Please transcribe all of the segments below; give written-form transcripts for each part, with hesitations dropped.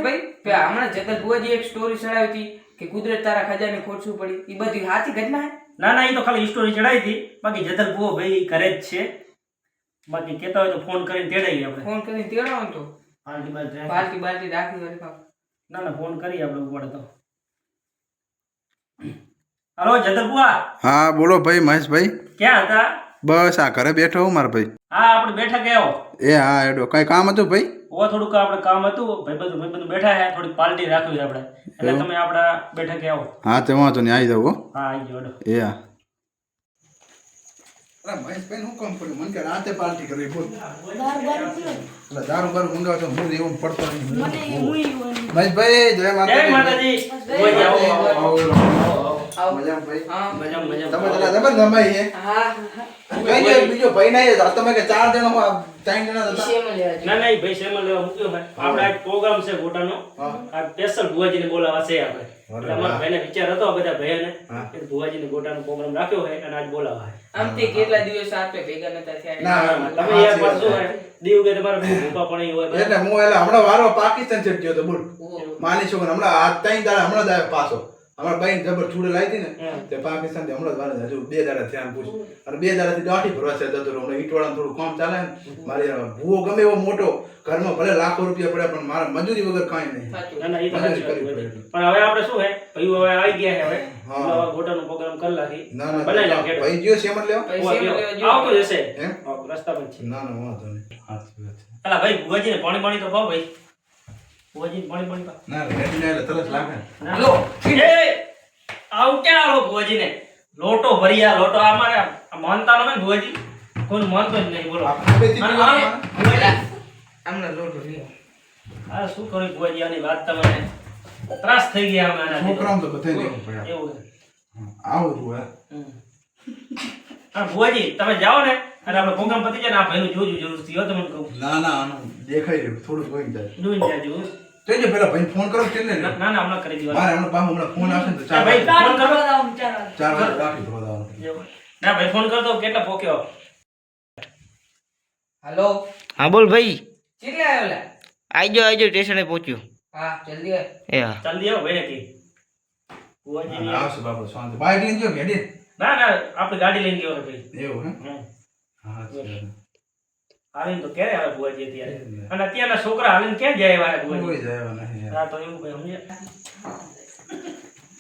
ભાઈ હમણાં જતન બુઆજી એક સ્ટોરી ચડાવી હતી કે કુદરત તારા ખજાને ખોટશું પડી, એ બધી સાચી ઘટના હે? ના એ તો ખાલી સ્ટોરી ચડાવી હતી. બાકી જતન બુઓ ભાઈ કરે જ છે. બાકી કેતા હોય તો ફોન કરીને તેડાઈએ આપણે. ફોન કરીને તેડાવો ને તો પાર્ટી બાલ્ટી રાખી હોય તો. ના ફોન કરી આપણે પડે તો. હાલો જતન બુઆ. હા બોલો ભાઈ મહેશભાઈ. ક્યાં હતા? બસ આ ઘરે બેઠો હું મારા ભાઈ. હા આપણે બેઠા ગયા હો. એ હા એડો કઈ કામ હતું ભાઈ? થોડુંક આપણે કામ હતું, ભાઈ બેઠા છે, થોડીક પાર્ટી રાખવી આપણે, એટલે તમે આપણા બેઠા ગયા હો. હા તે વાંધો નહીં આવી જાવ. હા આવી જાવ. એ હા મહેશભાઈ હું કામ પડ્યું મને કે રાતે પાર્ટી કરવી બોલ. દારૂ બારૂ મંગાવતો હું એવું પડતો નહીં. મહેશભાઈ જય માતાજી. બીજો ભાઈ ના તમે કે 4 જણા 3 જણા ના ભાઈ શેમાં લેવા મૂક્યો ભાઈ. આપણે આજ પ્રોગ્રામ છે ગોટાનો. આ સ્પેશિયલ ભુવાજીને બોલાવા છે આપણે. અમારા ભાઈને વિચાર હતો બધા ભાઈઓને કે ભુવાજીને ગોટાનો પ્રોગ્રામ રાખ્યો હોય અને આજ બોલાવા. આમ તે કેટલા દિવસ આપણે ભેગા નતા થયા. ના તમે યાર પાછું હે દીવ કે તમારા ભૂપા પણ હોય એટલે હું હમણાં વારો પાકિસ્તાન છે ગયો તો બોલ. માની છો હમણાં આ 3 દાડા હમણાં જ પાછો અમારા ભાઈ જબર છૂડે લાવી હતી ને તે પાકિસ્તાન થી હમણાં જ વારે હજુ 2 દાડા થયા પૂછ અને 2 દાડા થી દાઢી ભરવા છે જતો હમણાં ઈટવાળા થોડું કામ ચાલે ને મારી ભૂવો ગમે એવો મોટો ઘરમાં ભલે લાખો રૂપિયા પડ્યા પણ મારા મજૂરી વગર કાંઈ નહીં. ના એ તો પણ હવે આપણે શું હે ભાઈ હવે આવી ગયા છે હવે ગોટાનો પ્રોગ્રામ કરી લાગી. બનાવી લાવ ભાઈ ગયો સેમર લેવા આવતો જશે રસ્તા પર છે. ના વાંધો નહીં. અલા ભાઈ ભુવાજીને પાણી તો ભાવ ભાઈ. ભુવાજીને પાણી ના રેડી ના તરસ લાગે. હાલો એ આવ ક્યાં આવો ભુવાજીને લોટો ભરિયા લોટો અમારે માનતા ન ભુવાજી કોઈ માનતો જ નહીં બોલો. આમને લોટો લ્યો. આ શું કરું ભુવાજી આની વાત તમને ત્રાસ થઈ ગયા અમે આના છોકરાઓ તો બધે લેવું પડે એવું આવું છું હે. હા ભુવાજી તમે જાઓ ને અને આપણે પ્રોગ્રામ પતી જાય ને આ ભાઈનું જોજો જરૂર થી તમને કહું. ના આનું દેખાઈ રહ્યું થોડું જોઈ જાય જોઈ જાજો. તેજો પેલા ભાઈ ફોન કરો કેટલે ને. ના હમણાં કરી દીધો. મારે હમણાં ફોન આવશે ને તો ચાલ ભાઈ ફોન કરો. 4 વાગે રાખી દો દાવ. ના ભાઈ ફોન કર દો કેટલા પોક્યો. હાલો હા બોલ ભાઈ. કેટલે આવેલા? આઈજો સ્ટેશને પહોંચ્યો. હા જલ્દી આવ. એ હા જલ્દી આવો ભાઈ કે ભુવાજી આવશે બાપુ શાંતિ. બાઈક લઈને ગયો ગાડી? ના આપણે ગાડી લઈને ગયો ભાઈ. એવું હે? હા હાલીને તો ક્યારે આવે ભુવાજી અત્યારે? અને અત્યારના છોકરા હાલીને ક્યાં જાય એવા ભુવાજી? કોઈ જાય નહીં. હા તો એવું ભાઈ સમજે.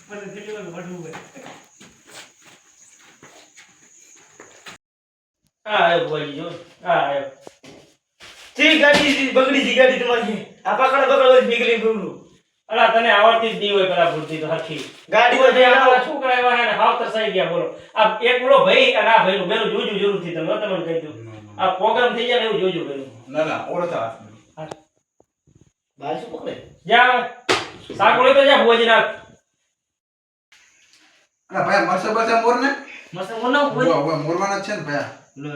મને કેટલી વાર વડવું ભાઈ. હા આયો ભુવાજી જો. હા આયો. ઠીક ગાડી બગડી ગઈ ગાડી તમારી. આ પકડ નીકળી ગયું. અલા તને આવડતી જ નહીં હોય પેલા ભૂલતી તો હરખી. ગાડી માં જઈ છોકરા એવા ને હાવ તસાઈ ગયા બોલો. આ એક બોલો ભાઈ અને આ ભાઈનું બેનું જોજો જરૂર થી તમને કહી દઉં. આ પ્રોગ્રામ થઈ જાય ને એવું જોજો બેનું. ના ઓળખા બાલ શું પકડે જા સાક ઓળે તો જા ભુવાજી ના. અરે ભાઈ મરસે બસે મોર ને મસ્ત મોના ભુવાજી ઓય મોરવાના છે ને ભાઈ. લો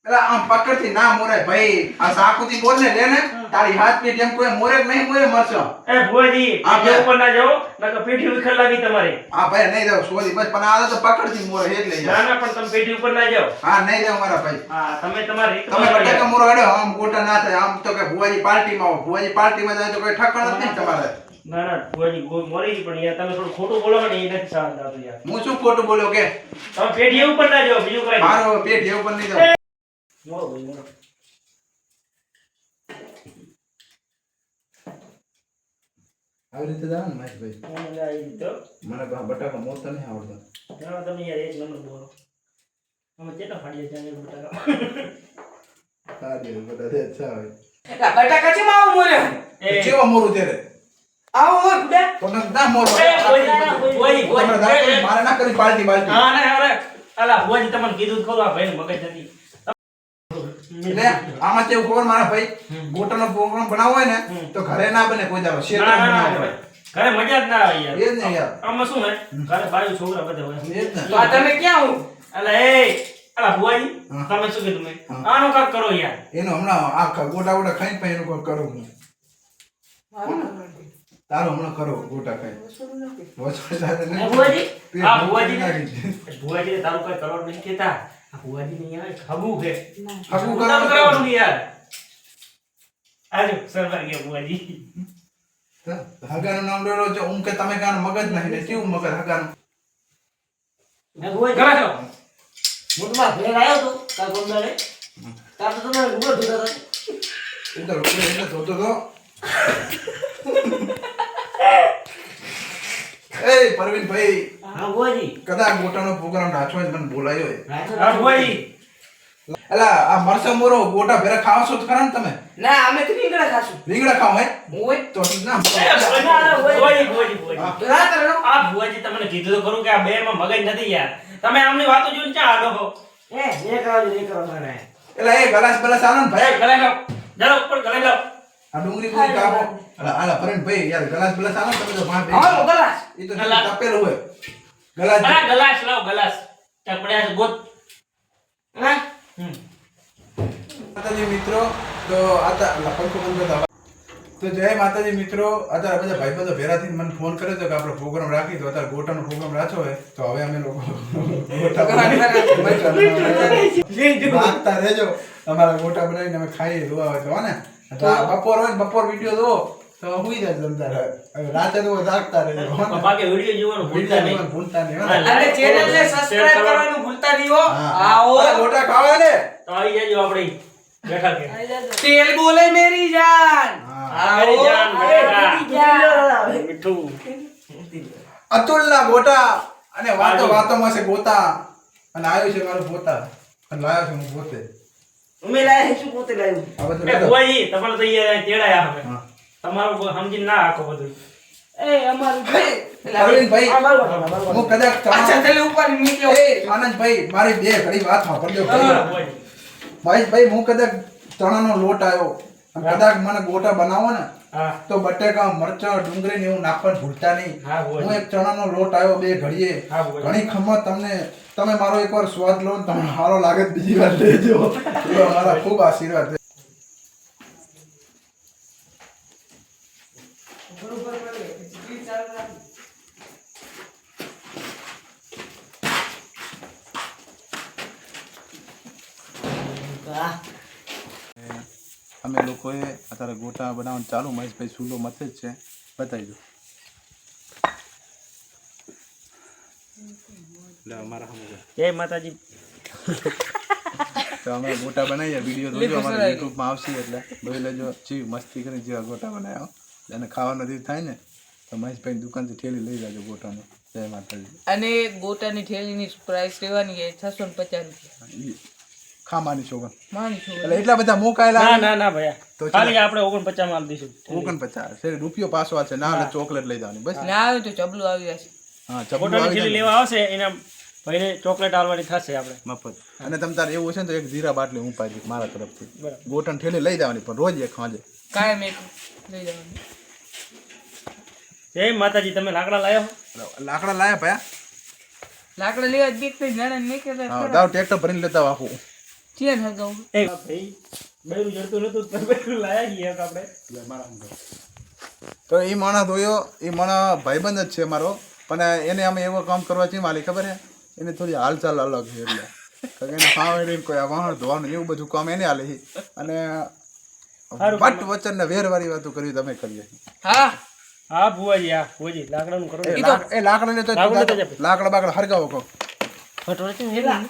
પેલા આમ પકડથી ના મોરાય ભાઈ. આ સાકુથી બોલ ને લે ને તારી હાથ ની જેમ કોઈ મોરે કે નહીં મોરે મરસો. એ ભુવાજી આ ઉપર ના જાઓ નકર પેઠી વિખર લાગી તમારી. હા ભાઈ નહીં જાવ સોરી બસ પણ આ તો પકડથી મોરે એટલે ના પણ તમે પેઠી ઉપર ના જાઓ. હા નહીં જાવ મારા ભાઈ. હા તમે તમારી તમે બટાકા મોરો હેડો આમ ગોટા ના થાય. આમ તો કે ભુવાજી પાર્ટીમાં આવો. ભુવાજી પાર્ટીમાં જાય તો કોઈ ઠકાણ જ નહીં તમારે. ના ભુવાજી મોરી પણ યાર તમે થોડું ખોટું બોલો ને એ નથી સારું થતું યાર. હું શું ખોટું બોલ્યો કે તમે પેઠી ઉપર ના જાઓ બીજું કઈ મારો પેટ એવું પણ નહીં જાવ. મોરો ભાઈ મોરો. આવી રીતે જાવ ને મહેશભાઈ. મને બટાકા મોરતા નહીં આવડતા. ના તમે યાર એક નંબર બોલો. અમે કેટલા ફાડીએ છે બટાકા. હા દે બટાકા અચ્છા હોય. એલા બટાકા છે માવો મોર્યો. એ કેવો મોરું તેરે આવો હોય બુડા. તો ના મોરો મારે ના કરી પાર્ટી બાલ્ટી. હા ને અરે અલા ભુવાજી તમને કીધું ખરું આ ભાઈ મગજ નથી. એટલે આમાં કેવું ખબર મારા ભાઈ ગોટાનો પ્રોગ્રામ બનાવવો હોય ને તો ઘરે ના બને કોઈ દાડો શેર બનાવવો. ઘરે મજા જ ના આવે યાર. એ જ ને યાર. આમાં શું હે ઘરે બાયું છોકરા બધા હોય. એ જ ને. તો આ તમે ક્યાં હો? અલા ભુવાજી તમે શું કીધું મેં આનો કાક કરો યાર. એનો હમણાં આ ગોટા ખાઈને પછી એનું કોઈ કરું હું. તારો હમણાં કરો ગોટા ખાઈ. ભુવાજી આ ભુવાજી તારું કઈ કરો નહીં કેતા. આ ભુવાજી ને યાર ખબુ છે. હગું કરવાનું યાર. આજો સરવાર ગયો બુઆજી હગાનું નામ લેલો છે ઉમ કે તમે કાન મગજ નહીં ને કેવું મગજ હગાનું મેં ગોઈ ગમે તો હું તમારા ઘરે આવ્યો તો કાલ ગોંદાડે તાર તો તમે લુગડો ધોતા હતા એ તો રોકડે એટલે જોતો તો એ પરવીનભાઈ હા ગોજી કદાચ ગોટાનો પ્રોગ્રામ નાચવા જ મને બોલાયો હા બુઆજી એલા આ મરસા મોરો ગોટા ભેરા ખાવ છો તો ખરા ને તમે ના અમે તો રીંગણા ખાશું રીંગણા ખાવ હે ઓય તો ના બુઆજી તો રાત રહો આ બુઆજી તમને કીધું તો ખરું કે આ બે માં મગજ નથી યાર તમે આમની વાતો જોઈને ક્યાં આડો હો એ કરો મને એલા એ ગલાસ બલાસ આનો ને ભાઈ ગલાઈ લો જાઓ ઉપર ગલાઈ લો આ ડુંગળી પૂરી કાપો આલા પરવીનભાઈ યાર ગલાસ બલાસ આનો તમે તો માં હા ગલાસ એ તો તપેલું હોય ગલાસ અરે ગલાસ લાવ ગલાસ ચપડ્યા છે ગોત હા માતાજી મિત્રો તો આતા પંખો બંધ કરતા તો જય માતાજી મિત્રો અત્યારે બધા ભાઈબંધો ભેરા થઈને મને ફોન કર્યો હતો કે આપણે પ્રોગ્રામ રાખી તો અત્યારે ગોટાનો પ્રોગ્રામ રાખ્યો હોય તો હવે અમે લોકો વાગતા રહેજો અમારા ગોટા બનાવીને અમે ખાઈએ જોવા હોય તો ને તો આ બપોર હોય ને બપોર વિડીયો જોવો તો હુઈ જાય જમતા રાતે તો જાગતા રહેજો બાકી વિડિયો જોવાનું ભૂલતા નહીં ભૂલતા નહીં હો ને? અને ચેનલને સબસ્ક્રાઇબ કરવાનું ભૂલતા નહીં હો આવો અરે ગોટા ખાવા ને તો આવી જાજો આપણે બેઠા કે તેલ બોલે મેરી જાન મેરી જાન બેઠા મીઠું અતુલના ગોટા અને વાતોમાં છે ગોતા અને આવ્યો છે મારો પોતા અને લાયો છે હું પોતે અમે લાયા શું પોતે લાવ્યું આ બધું એ બુઆજી તમારે તો યાર તેડાયા હવે હા. તમારું સમજીને ના આખો બધું એ અમારું પરવીનભાઈ, હું કદાચ અચ્છા તલે ઉપર નીચે એ આનંદભાઈ મારી બે ઘડી વાત સાંભળજો હા, ભાઈ બુઆજી. ભાઈ હું કદાચ ચણાનો લોટ આવ્યો અને કદાચ મને ગોટા બનાવો ને હા તો બટેકા મરચા ડુંગળી ને એવું નાખવાનું ભૂલતા નહીં હા, બુઆજી. હું એક ચણાનો લોટ આવ્યો બે ઘડીએ હા, બુઆજી. ઘણી ખમત તમે મારો એકવાર સ્વાદ લો ને તમને સારો લાગે તો બીજી વાર લેજો તો મારા ખૂબ આશીર્વાદ છે. અમે લોકોએ અત્યારે ગોટા બનાવવાનું ચાલુ મહેશભાઈ ચૂલો મથે જ છે બતાવી દો જય માતાજી તો અમે ગોટા બનાવીએ વિડીયો જોજો અમારા યુટ્યુબમાં આવશે એટલે જોઈ લેજો ચી મસ્તી કરી જેવા ગોટા બનાવ્યા અને ખાવાનો દી થાય ને તો મહેશભાઈ દુકાનથી ઠેલી લઈ જાજો ગોટાનો જય માતાજી અને ગોટાની થેલીની પ્રાઇસ રહેવાની છે 650 રૂપિયા ખામાની છોકરા માની છો એટલે એટલા બધા મોકાયેલા ના ના ના ભૈયા તો ખાલી આપણે 49 માં દઈશું 49 છે રૂપિયો પાછો આવશે ના એટલે ચોકલેટ લઈ જવાની બસ ના આવે તો ચબલું આવી જશે હા ચપલું ફોટોની આવી થેલી જાય લેવા આવશે એના ભાઈને ચોકલેટ આલવાની થશે આપણે મફત અને તમ તારે એવું છે ને તો એક જીરા બાટલી હું પાઈ દઈશ મારા તરફથી બરાબર. ગોટન ઠેલી લઈ જવાની પણ રોજ એક ખાંજે કાયમ એક લઈ જવાનું જય માતાજી તમે લાકડા લાયો લાકડા લાયા ભયા લાકડા લેવા દેખતે જાણે નહીં કે હા દાવ ટ્રેક્ટર ભરીને લેતા આખું ચેન હગાવ એ ભાઈ બૈરું જડતું નતું તો બૈરું લાયા છીએ આપણે તો એ માણસ ધોયો એ માણસ ભાઈબંધ જ છે મારો પણ એને અમે એવો કામ કરવા છીએ માલી ખબર છે એને થોડી હાલચાલ અલગ છે એટલે કારણ કે એને ફાવે કોઈ વાહન ધોવાનું એવું બધું કામ એને હાલે છે અને વટ વચન ને વેરવાળી વાતો કરવી તમે કરીએ હા હા ભુવાજી હા ભુવાજી લાકડાનું કરો એ લાકડા લેતો લાકડું લેતો જા. લાકડા બાકડા હરગાવો કહો ફટોરે છે હેલા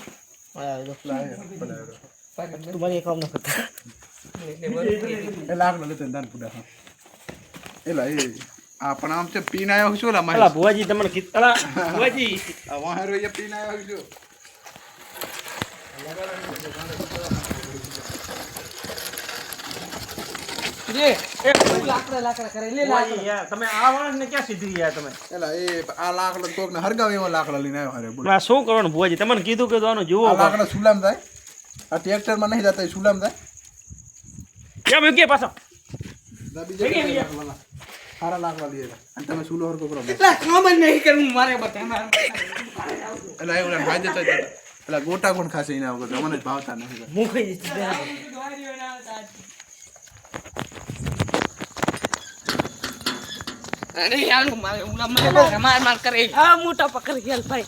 તું મને કામ ન કરતા એ લાકડા લેતો દાન પુડા હા એલા એ આ પણ આમ છે પીન આવ્યો છું લા અલા મારી ભુવાજી તમને કીધા ભુવાજી આ વાહરો એ પીન આવ્યો છું રે લાકડા કરે લે ભુવાજી યાર તમે આ માણસને ક્યાં સીધી ગયા તમે એલા એ આ લાકડા કોક ને હરગાવ એવા લાકડા લઈને આવ્યો હારે બોલ આ શું કરવાનું ભુવાજી તમને કીધું કે આનું જુઓ આ લાકડા સુલામ થાય આ ટ્રેક્ટર માં નહીં જતા એ સુલામ થાય કેમ મૂકીએ પાછો સારા લાકડા લઈએ અને તમે સુલો હરકો કરો એટલા કામ જ નહીં કરવું મારે બતા એટલે એવું ફાયદો થાય એટલે ગોટા કોણ ખાશે એના વગર અમને જ ભાવતા નથી હું ખાઈ જઈશ અરે યાર મારે ઉલા મને માર કરે આ મોટા પકડ ગયેલ ભાઈ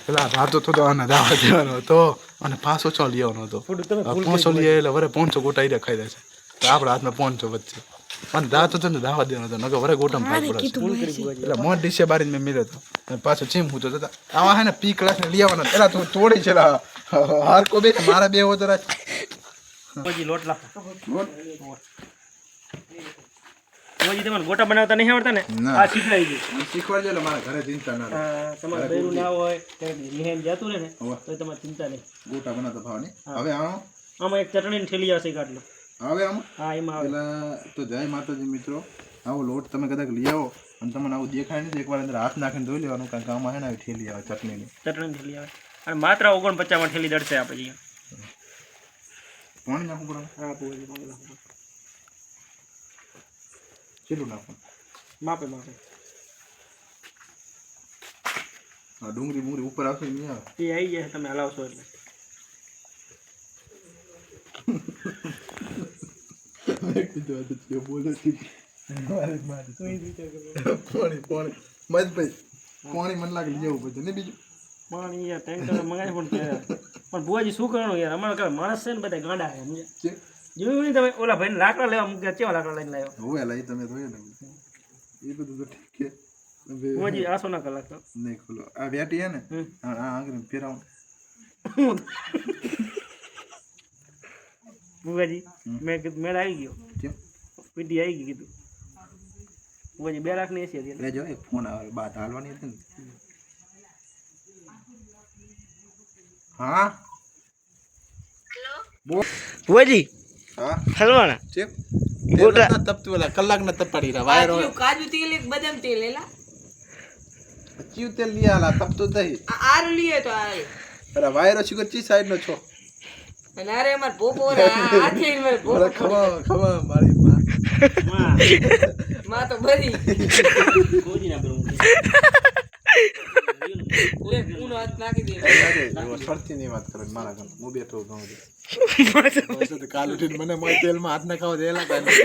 પેલા રાતો તો આને દાવા દેવાનો હતો અને 500 લેવાનો હતો. 500 લઈએ એટલે વરે 500 ગોટા ઈ ખાઈ દેશે. તો આપણા હાથમાં 500 વચ્ચે અને રાતો તો દાવા દેવાનો હતો નકર વરે ગોટામાં ભાગ પડે. એટલે મોટ ડીશે બારીને મેં મેલ્યો હતો અને પાછો ચીમ હું તો જતા આવા હે ને પી ક્લાસ ને લઈ આવવાના એલા તું તોડી છે હાર કો બે મારા બે હોતો રાખ પછી લોટ લાખો પછી તમને ગોટા બનાવતા નહીં આવડતા ને ના. આ શીખવાડી દે શીખવાડજો એટલે મારા ઘરે ચિંતા ના રહે. તમારે બૈરું ના હોય રિહેન જતું રહે ને હોવે. તો તમારે ચિંતા નહીં ગોટા બનાવતા ભાવની હવે આમાં એક ચટણીની થેલી આવશે કાઢલો હવે આમાં હા એમાં આવે પેલા તો જય માતાજી મિત્રો આવો લોટ તમે કદાચ લઈ આવો અને તમને આવું દેખાય નહીં તો એકવાર અંદર હાથ નાખીને ધોઈ લેવાનું કારણ કે આમાં હે ને આવી ઠેલી આવે ચટણીની. ચટણીની થેલી આવે અને માત્ર 49 માં થેલી દળશે આપણે અહીંયા પાણી નાખવું પડે હા પૂરી પાણી નાખો કેટલું નાખવું માપે માપે આ ડુંગળી બુંગળી ઉપર આવશે નહીં આવે એ આવી જાય તમે હલાવશો એટલે પાણી મને લાગે લઈ જવું પડશે ને બીજું પાણી યાર ટેન્કર મંગાવી પણ બુઆજી શું કરવાનું યાર અમારા ઘરે માણસ છે ને બધા ગાંડા છે સમજ્યા જોયું નહીં તમે ઓલા ભાઈને લાકડા લેવા મૂક્યા કેવા લાકડા લઈને લાવ્યો હોય લઈ તમે જોઈએ ને એ બધું તો ઠીક છે બુઆજી આસો ના કલાક તો નહીં ખોલો આ વેટી હે ને આ આંગળી ફેરાવું બુઆજી મેં કીધું મેળ આવી ગયો કેમ પીટી આવી ગઈ કીધું બુઆજી 2 લાખ ની એસી હતી લેજો એક ફોન આવે બાત હાલવાની હતી ને હા ભુવાજી હા હલવાના છે ગોટા. તપતું ઓલા કલાકના તપાડી રહ્યા વાયરો કાજુ તેલ એક બદામ તેલ એલા ચીવ તેલ લઈ આલા તપતું દહીં આર લીએ તો આ અરે વાયરો શીખર ચી સાઈડ નો છો અને અરે અમાર પોપો હાથે મારે પોપો અરે ખબર મારી માં માં તો બધી કોઈ ના બરું લે પૂનો હાથ નાખી દે ફરતી ની વાત કરો મારા ઘર હું બેઠો ઘઉં તો કાલ ઉઠીને મને મારે તેલમાં હાથ નાખાવો દે એલા કાંઈ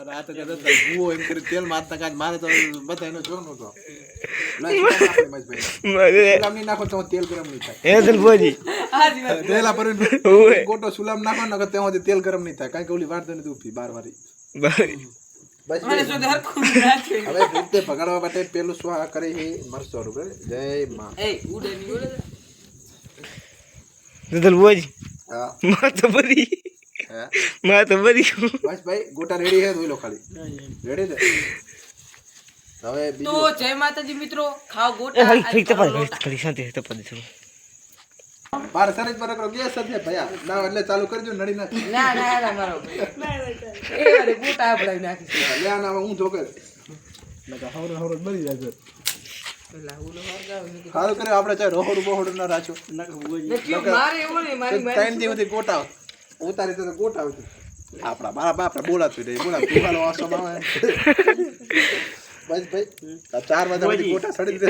અરે આ તો કદાચ ભૂવો એમ કરી તેલમાં હાથ નાખાય મારે તો બધા એનો જોર નતો સુલામ નહીં નાખો તો તેલ ગરમ નહીં થાય એ દિલ ભુવાજી હાજી વાત તેલા પર ગોટો સુલામ નાખો ને તેમાંથી તેલ ગરમ નહીં થાય કારણ કે ઓલી વાર તો નથી ઉભી 12 વારી બસ મને શું હરખું નાખે હવે રીતે ભગાડવા માટે પેલું શું આ કરે છે મરચો રૂપે જય માં એ ઉડે ની ઉડે દિલ ભુવાજી હા માં તો બરી હા માં તો બરી બસ ભાઈ ગોટા રેડી હે ધોઈ લો ખાલી રેડી છે હવે તો બીજું જય માતાજી મિત્રો ખાવ એ ગોટા હરી ફરી તપા કરી શાંતિ તપા દે બાર સરેજ પર કરો ગેસ છે ભયા ના એટલે ચાલુ કરજો નડી ના ના ના ના મારો એ વારે ગોટા આપડાવી નાખી લે ના હું જોકે નકા હવર હવર મરી જાય પેલા ઉલો હરગાવ સારું કરે આપણે ચાहे રોહડ બોહડ ના રાખ્યો નથી મારે એવું નહીં મારી ટાઈમ દી હતી ગોટા ઉતારી તો ગોટા આવતી આપણા મારા બાપરા બોલાતું રે બોલા તુહાલો આસમ આવે બસ ભાઈ આ 4 વાગે ગોટા સડી દે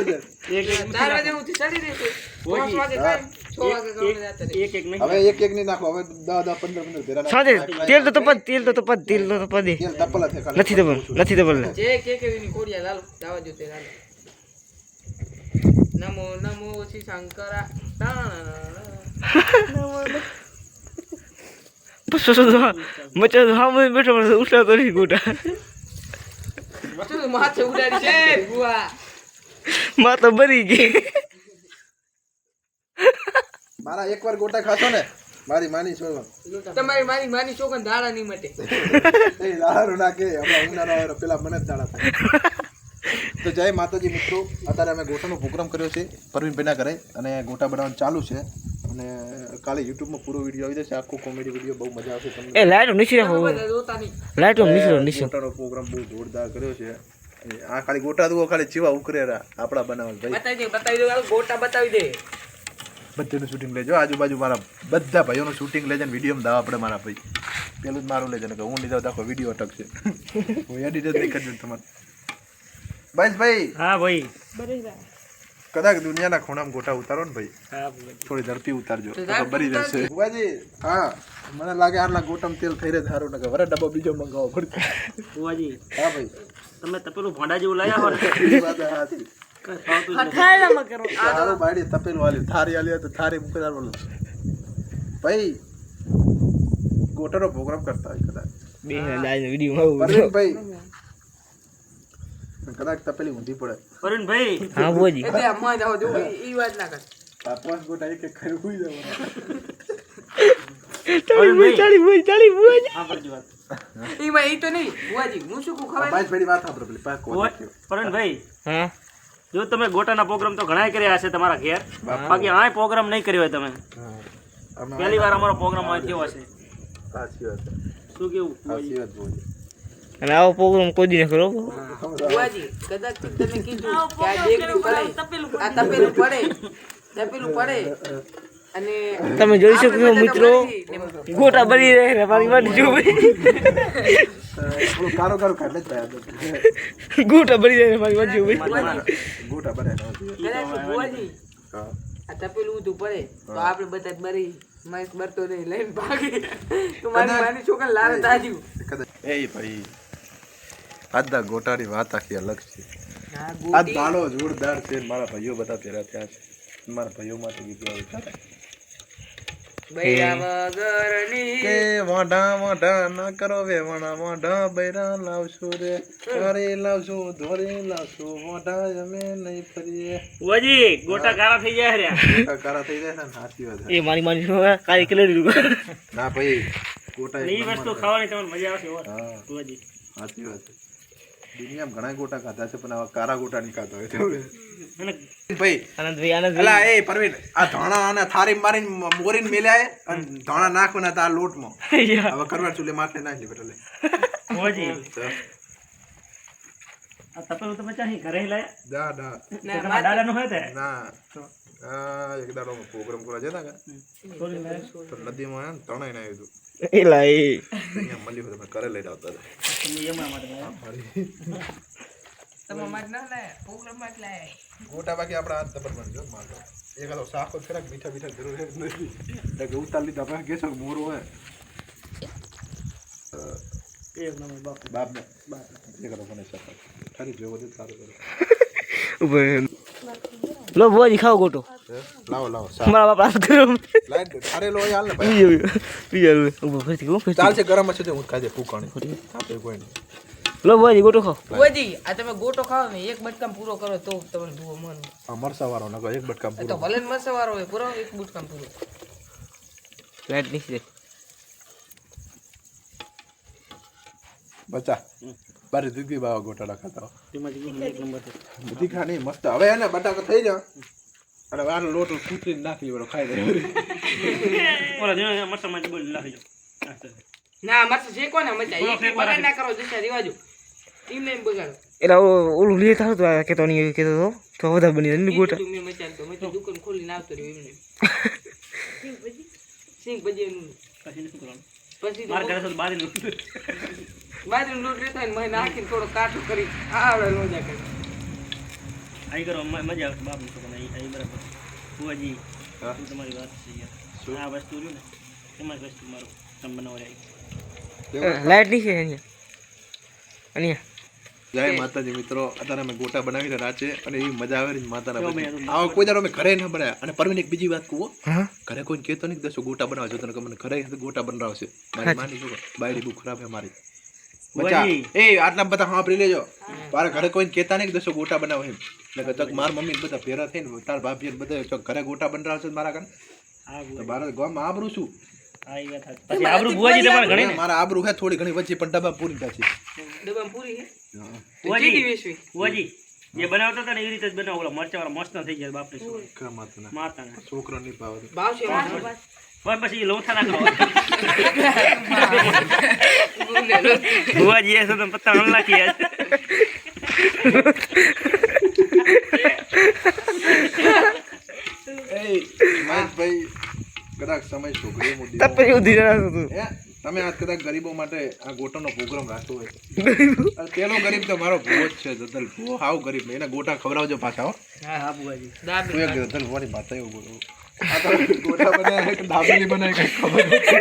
એક 4 વાગે હું ચડી રહી છું 5 વાગે કાઈ 6 વાગે ગમે જાતા રહી એક નહીં હવે એક એક ની નાખો હવે 10 15 ભેરા શાંતિ તેલ તો તપા તેલ તો તપા તેલ તો તપા દે તેલ તપલા છે ખાલી નથી તપલ જે કે ની કોડિયા લાલો દાવા જો તે લાલો નમો નમો શ્રી શંકરા બસ મચા હામે બેઠો ઉઠા તો નહીં ગોટા મચું માથે ઉડાડી છે બુઆ માં તો બરી ગઈ મારા એકવાર ગોટા ખાશો ને મારી માની છોડવા તમારી માની છોકન દાડા નહીં મટે એ લારું નાખે હમણાં ઉનાળો આવે પેલા મને જ દાડા થાય તો જય માતાજી મિત્રો અત્યારે અમે ગોટાનો પ્રોગ્રામ કર્યો છે પરવીનભાઈના ઘરે અને ગોટા બનાવવાનું ચાલુ છે અને કાલે યુટ્યુબમાં પૂરો વિડીયો આવી જશે આખો કોમેડી વિડીયો બહુ મજા આવશે તમને એ લાઈટ નીચે રાખો જોતા નહીં લાઈટ નીચે ગોટાનો પ્રોગ્રામ બહુ જોરદાર કર્યો છે આ ખાલી ગોટા દુઓ ખાલી ચીવા ઉકરે આપણા બનાવવા ભાઈ બતાવી દે ગોટા બતાવી દે બધું શૂટિંગ લેજો આજુબાજુ મારા બધા ભાઈઓનું શૂટિંગ લેજે ને વિડીયોમાં દાવ આપણે મારા ભાઈ પેલું જ મારું લેજે ને કે હું લીધો દાખો વિડીયો અટકશે હું એડિટ જ નહીં કરજો તમારે બસ ભાઈ હા ભાઈ કદાચ દુનિયાના ખૂણામાં ગોટા ઉતારો ને ભાઈ હા ભાઈ થોડી ઝડપી ઉતારજો તો તો બરી જશે ભુવાજી હા મને લાગે આટલા ગોટમ તેલ થઈ રહે સારું ને વરે ડબ્બો બીજો મંગાવવો પડશે બુઆજી હા ભાઈ તમે તપેલું ભોંડા જેવું લાયા હો ને એ વાત હાચી. કઈ ફાવતું જ નથી. હથાળામાં કરો તારું બાયડી તપેલું વાલી થારી આલી હોય તો થારી મૂકી બોલો ભાઈ ગોટરનો પ્રોગ્રામ કરતા હોય કદાચ બે લાઈન વિડિયો પરવીનભાઈ કદાચ તપેલી ઊંધી પડે પરવીનભાઈ હા બોજી એટલે આમાં જાઓ જો ઈ વાત ના કર આ પાંચ ગોટા એક એક ખાઈ હુઈ જવાના ચાલી બોજી હા પરજી વાત ઈમાં ઈ તો નહીં બુઆજી હું શું કહું ખબર પાંચ પેલી વાત સાંભળો પેલી પાંચ કોટ પરવીનભાઈ હા જો તમે ગોટાના પ્રોગ્રામ તો ઘણાય કર્યા હશે તમારા ઘેર બાકી આ પ્રોગ્રામ નહીં કર્યો હોય તમે પહેલી વાર અમારો પ્રોગ્રામ આ થયો હશે સાચી વાત શું કેવું સાચી વાત બોલી અને આવો પ્રોગ્રામ કોઈ દી ન કરો બુઆજી કદાચ તમે કીધું કે આ દેગડી પડે આ તપેલું પડે અને તમે જોઈ શકો છો મિત્રો ગોટા બની રહે ને મારી વાડી જો થોડું કારો કારો કાઢ લે ભાઈ ગોટા બની રહે ને મારી વાડી જો ગોટા બને કદાચ બુઆજી આ તપેલું ઊંધું પડે તો આપણે બધા બરી માઈસ બરતો નહીં લઈને ભાગી તો મારી છોકરા લાલ તાજ્યું કદાચ એ ભાઈ આજના ગોટાની વાત આખી અલગ છે હા આ દાડો જોરદાર છે મારા ભાઈઓ બધા ભેગા થયા છે મારા ભાઈઓ માટે ગીત ગાવું છે બૈરા વગરની કે વાઢા વાઢા ના કરો વે વાઢા બૈરા લાવશું રે તારે લાવશું ધોરે લાવશું વાઢા અમે નહીં ફરીએ બુઆજી ગોટા કાળા થઈ જાય રહ્યા કારા થઈ જાય ને સાચી વાત એ મારી કાળી કલર ના ભાઈ ગોટા એ વસ્તુ ખાવાની તમને મજા આવશે હોત હા બુઆજી સાચી વાત છે દુનિયામાં ઘણા ગોટા ખાધા છે પણ આવા કારા ગોટા નહીં ખાતા હોય અને ભાઈ આનંદ અલા એ પરવીન આ ધાણા અને થારી મારીને મોરીને મેલ્યા અને ધાણા નાખવાના તા લોટમાં હવે કરવા ચૂલે માટલે નાખી બેટલે બુઆજી આ તપેલું તમે ચાહી ઘરે લાયા દા તમારા દાદાનું હોય તે ના એક દાડો પ્રોગ્રામ કરવા જતા કે તો નદીમાં આયા ને તણાઈ ને આવ્યું એલા એ અહીંયા મળ્યું તમે ઘરે લઈને આવતા હતા તમે એમાં માટે લાયા. તમે માર ના લાયા પ્રોગ્રામ માં લાયા ગોટા બાકી આપણા હાથ દબર બનજો મારો એક આલો સાખો ખરાક મીઠા મીઠા જરૂર નથી કે ઉતાર લીધા પછી કેસો મોરો હે એક નંબર બાપ બાપ ને એ કરો મને સાખો ખાલી જેવો દે સારું કરો લો બોજી ખાઓ ગોટો લાવો લાવો મારા બાપ રાત કરો લાઈટ થારે લો હાલ ને ભાઈ ઉભો ફરતી ગો ચાલ છે ગરમ છે હું ખાજે ફૂકાણી આપણે કોઈ નહીં લો બોજી ગોટો ખાઓ બુઆજી આ તમે ગોટો ખાઓ ને એક બટકામ પૂરો કરો તો તમને જુઓ મન આ મરસા વાળો નકો એક બટકા તો પૂરો ભલે મસવારો હોય પૂરો એક બટકામ પૂરો લાઈટ નીકળે બચા બારે દીદી બાવા ગોટાળા ખાતા તેમાંથી એક નંબર છે બધી ખાની મસ્ત હવે એને બટાકા થઈ જા અને આનો લોટ કૂતરી નાખી વળો ખાઈ દે ઓલા જેને મરચામાં બોલ લાવી જો ના મરસ છે કોને મજા એક બગાડ ના કરો જશે રિવાજો ટીમ ને બગાડો એલા ઓલું લે થાતો તો કેતો નહીં કેતો તો વધારે બની જાય ગોટા તું મે મચાલ તો મેં તો દુકાન ખોલીને આવતો રહ્યો એમને સિંગ ભજી નું પછી શું કરવાનું પછી માર ઘરે તો બારીનું બાજુ લોટ લેતા ને મેં નાખીને થોડો કાઠો કરી આવડે લોજા કરી આઈ કરો મજા આવશે બાપનું તો પણ આઈ બરાબર બુઆજી શું તમારી વાત છે યાર આ વસ્તુ રહ્યું ને એમાં જ વસ્તુ મારું તમે બનાવવા આવી લાઈટ નીકળે અહીંયા જય માતાજી મિત્રો અત્યારે અમે ગોટા બનાવી રહ્યા છે અને એવી મજા આવે છે માતાના આવા કોઈ દાડો અમે ઘરે ન બનાવ્યા અને પરવીન એક બીજી વાત કહું હા ઘરે કોઈ કહેતો નહીં કે દસો ગોટા બનાવો છો તને મને ઘરે ગોટા બનાવશે મારી માની જો બાયડી બહુ ખરાબ છે મારી બચ્ચા એ આટલા બધા સાંભળી લેજો મારા ઘરે કોઈ કહેતા નહીં કે દસો ગોટા બનાવો એમ એટલે કે મારા મમ્મી બધા ભેરા થઈને તાર ભાભી બધા ઘરે ગોટા બનાવશે મારા કાન તો મારા ગામમાં આબરું શું આઈ વાત પછી આબરૂ બુઆજી તમારે ઘણી ને મારા આબરું હે થોડી ઘણી વચ્ચે પણ ડબ્બા પૂરી થશે ડબ્બા પૂરી હે બુઆજી બુઆજી જે બનાવતા હતા ને એવી રીતે જ બનાવો ઓલા મરચા વાળા મસ્ત થઈ જાય બાપની છોકરી કા માતાના માતાના છોકરો નહીં પાવે ભાવ છે બસ પછી લોથા ના કરો બુઆજી એ તો પત્તા હમ નાખી યાર એ ભાઈ કદાચ સમય છોકરી મોદી તપરી ઉધી રાખો તું તમે આજ કદાચ ગરીબો માટે આ ગોટાનો પ્રોગ્રામ રાખ્યો હોય પેલો ગરીબ તો મારો ભૂવો જ છે જતલ ભૂવો હાવ ગરીબ એના ગોટા ખવડાવજો પાછા હો હા હા બુઆજી તું એક જતલ ભૂવાની વાત એવું બોલો આ તો ગોટા બનાવે કે દાબેલી બનાવે કઈ ખબર નથી.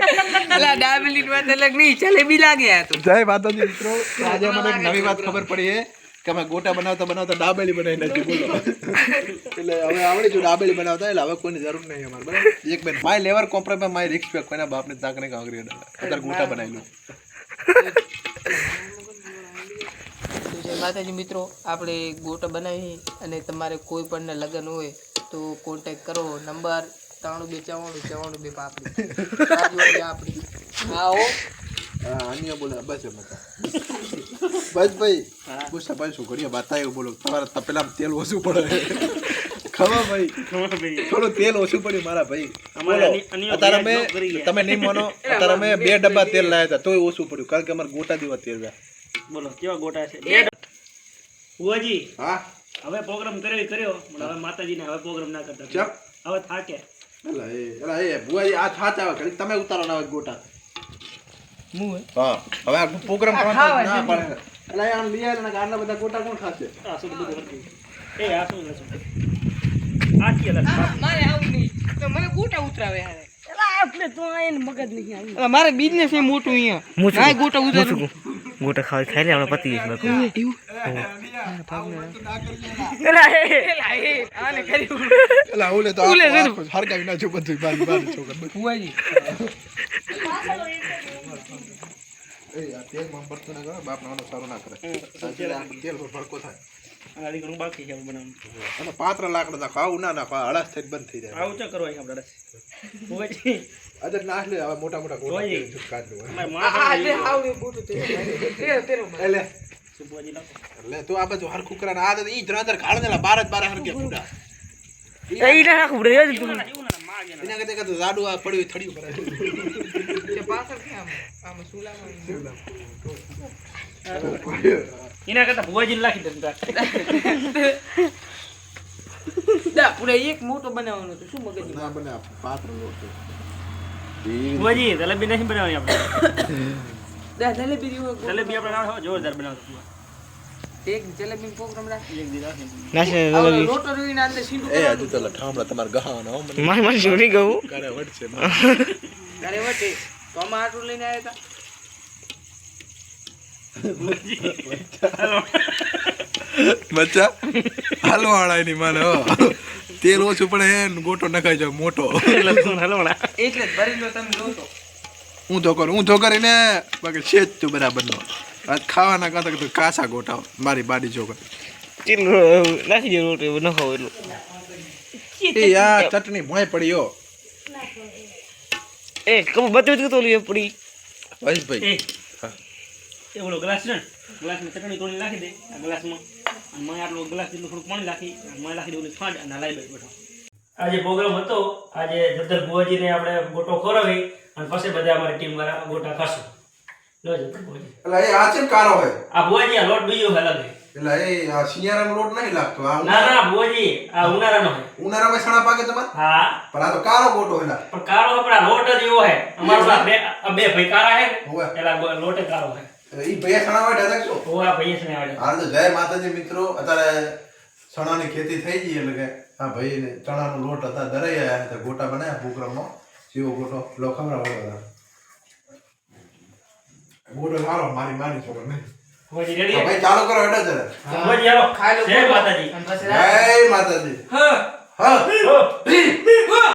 અલા ડાબેલી વાત અલગ નહીં જલેબી લાગે આ તો જય માતાજી મિત્રો, તો આજે મને એક નવી વાત ખબર પડી છે કે અમે ગોટા બનાવતા દાબેલી બનાવી નાખી. બોલો એટલે હવે આવડી જો દાબેલી બનાવતા, એટલે હવે કોઈની જરૂર નહીં અમારે. બરાબર, એક બેન માય લેવર કોમ્પ્રોમાઇઝ માય રિસ્પેક્ટ, કોઈના બાપને તાકને કાંગરી અત્યારે ગોટા બનાવી લો. તો જય માતાજી મિત્રો, આપણે ગોટા બનાવી અને તમારે કોઈ પણ લગ્ન હોય તો કોન્ટેક્ટ કરો. નંબર 9294 પાપડી આપણી. હા હો અન્ય બોલે બસ એમ હતા. બસ ભાઈ ગુસ્સા ભાઈ શું કરીએ બતાવ્યું. બોલો તમારે પેલા તેલ ઓછું પડે. ખબર ભાઈ થોડું તેલ ઓછું પડ્યું મારા ભાઈ. અત્યારે અમે તમે નહીં માનો, અત્યારે અમે 2 ડબ્બા તેલ લાવ્યા હતા તોય ઓછું પડ્યું, કારણ કે અમારે ગોટા દીવા તેલ હતા. બોલો કેવા ગોટા છે બુઆજી? હા હવે પ્રોગ્રામ કર્યો પણ હવે માતાજીને હવે પ્રોગ્રામ ના કરતા. ચમ હવે થાકે. એલા એ ભુવાજી આ થાચ આવે ઘડી તમે ઉતારો ના ગોટા. હા હવે આ પ્રોગ્રામ કરવાનો ના પડે. એલા આમ લઈ આલે ને આટલા બધા ગોટા કોણ ખાશે? આ શું બધું કરતી એ આ શું છે આ કે મારે આવું નહીં તો મને ગોટા ઉતરાવે હારે. આપણે તો આઈને મગજ નહીં આવી. મારે બિઝનેસ એ મોટું અહીંયા ના ગોટા ઉતરું. ગોટા ખાઈ લે આપણે પતી ગયું. આને કર્યું એલા ઓલે તો આખો હરગાવી ના જો બધું બાર છોકર ભુવાજી. એ આ તેલ માં પડતો ના કરે, બાપ નાનો સારો ના કરે. તેલ પર ભડકો થાય. આ ઘણું બાકી છે બનાવવાનું. અને પાત્ર લાકડા નાખો, આવું ના નાખો, હળાસ થઈ બંધ થઈ જાય. આવું ચા કરો આપણે બુઆજી. અદર નાખ લે હવે મોટા મોટા ગોટા ઓય. તેલ કાઢ લો. અમાર આ લે આવડે મોટું તેરો એટલે બુઆજી નાખો. લે તું આ બધું હરખું કરે ને આ તો ઈ ધરાધર ખાળ ને 12 હરકે ફૂડા. એ ના રાખું રે તું. એવું ના માર ગયા. એના કરતા કતો જાડુ આ પડ્યું થડિયું કરે. કે પાછળ કે આમ સુલામાં એના કરતા બુઆજીને રાખી દે. દા પૂરા એક મોટો બનાવવાનો તો શું મગજ ના બને પાત્ર લોટ. બુઆજી જલેબી નહીં બનાવવાની આપણે. દા જલેબી રીવો જલેબી આપણે ના જોરદાર બનાવશું. એક જલેબી પ્રોગ્રામ રાખી એક દી રાખી. નાશે રોટો રીના અંદર સીંડું એ હજુ તો ઠામડા તમાર ગહાવાનો હો મને મારી મારી જોડી ગયું. કરે વડશે. અરે વટે તો આમાં આટલું લઈને આવ્યા બચ્ચા હાલો આળાય ની માને હો. તેલ ઓછું પડે હે ને ગોટો નખાઈ જાય મોટો. હલવણા. એટલે જ ભરી લો તમે લોટો. હું તો કરીને બાકી છે જ તું બરાબર નો. આજ ખાવાના કાતા તો કાસા ગોટા મારી બાડી છોકર. ચીલ નાખી દે રોટી ન ખાવ એટલું. એ યાર ચટણી ભોય પડી હો. એ કબ બતું તો લે પડી. બસ ભાઈ એ ઓલો ગ્લાસ છે ને ગ્લાસમાં ચટણી તોડી નાખી દે આ ગ્લાસમાં અને મેં આટલો ગ્લાસ જેટલું થોડુંક પાણી નાખી મેં નાખી દે ઓલી ખાંડ અને લાઈ બેઠો. આજે પ્રોગ્રામ હતો. આજે જબ્દર બુઆજીને આપણે ગોટો ખોરાવી અને પછી બધા અમારી ટીમ વાળા ગોટા ખાશું. લો જબ્દર બુઆજી. એટલે એ આ છે કારો હોય. આ બુઆજી આ લોટ બીજો અલગ છે. એટલે એ આ શિયાળાનો લોટ નહીં લાગતો. આ ના ના બુઆજી આ ઉનાળાનો છે. ઉનાળામાં સણા પાકે તમાર. હા પણ આ તો કારો ગોટો હેલા. પણ કાળો આપણા લોટ જ એવો છે. અમારો બે ભાઈ કાળા છે હોવે. એલા લોટે કાળો છે. ઈ ભૈયા સણા હોય ડાયરેક્ટ શું? ઓ આ ભાઈ છે આવડે. હાલ તો જય માતાજી મિત્રો, અત્યારે ચણાની ખેતી થઈ ગઈ એટલે કે આ ભાઈને ચણાનો લોટ હતા દરાઈ આયા તો ગોટા બનાવ્યા પ્રોગ્રામમાં. જેવો ગોટો લો ખવડાવો. ગોટો સારો મારી માની છોકર ને. બુઆજી રેડી ભાઈ ચાલુ કરો હેડો જરા. બુઆજી હાલો ખાઈ લો જય માતાજી. અને પછી જય માતાજી. હા હા હા